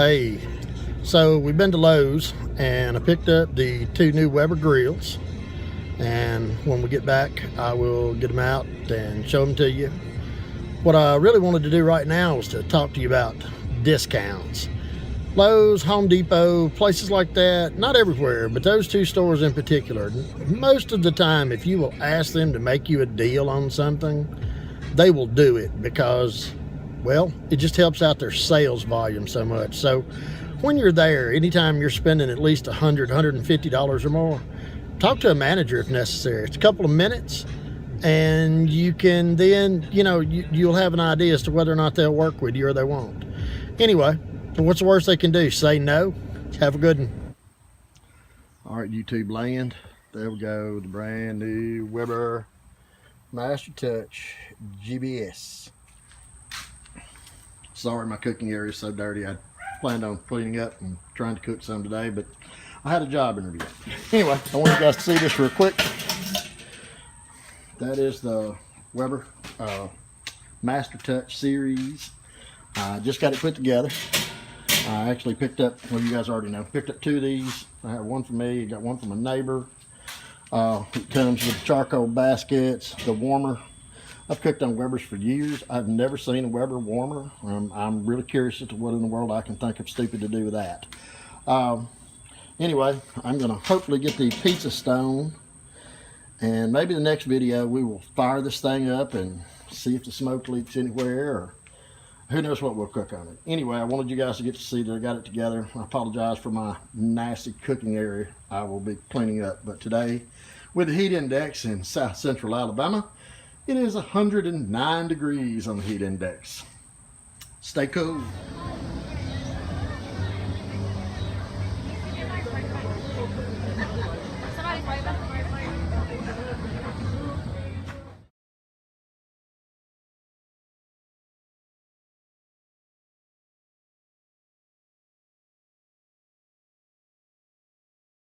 Hey, so we've been to Lowe's and I picked up the two new Weber grills, and when we get back I will get them out and show them to you. What I really wanted to do right now was to talk to you about discounts. Lowe's, Home Depot, places like that, not everywhere, but those two stores in particular, most of the time if you will ask them to make you a deal on something, they will do it because, well, it just helps out their sales volume so much. So when you're there, anytime you're spending at least $100, $150 or more, talk to a manager if necessary. It's a couple of minutes and you can then, you'll have an idea as to whether or not they'll work with you or they won't. Anyway, so what's the worst they can do? Say no. Have a good one. All right, YouTube land. There we go. The brand new Weber Master Touch GBS. Sorry, my cooking area is so dirty. I planned on cleaning up and trying to cook some today, but I had a job interview. Anyway, I want you guys to see this real quick. That is the Weber Master Touch series. I just got it put together. I actually picked up, well, you guys already know, picked up two of these. I have one for me, got one from a neighbor. It comes with charcoal baskets, the warmer. I've cooked on Webers for years. I've never seen a Weber warmer. I'm really curious as to what in the world I can think of stupid to do with that. Anyway, I'm going to hopefully get the pizza stone, and maybe the next video we will fire this thing up and see if the smoke leaks anywhere, or who knows what we'll cook on it. Anyway, I wanted you guys to get to see that I got it together. I apologize for my nasty cooking area I will be cleaning up, but today, with the heat index in south central Alabama, it is 109 degrees on the heat index. Stay cool.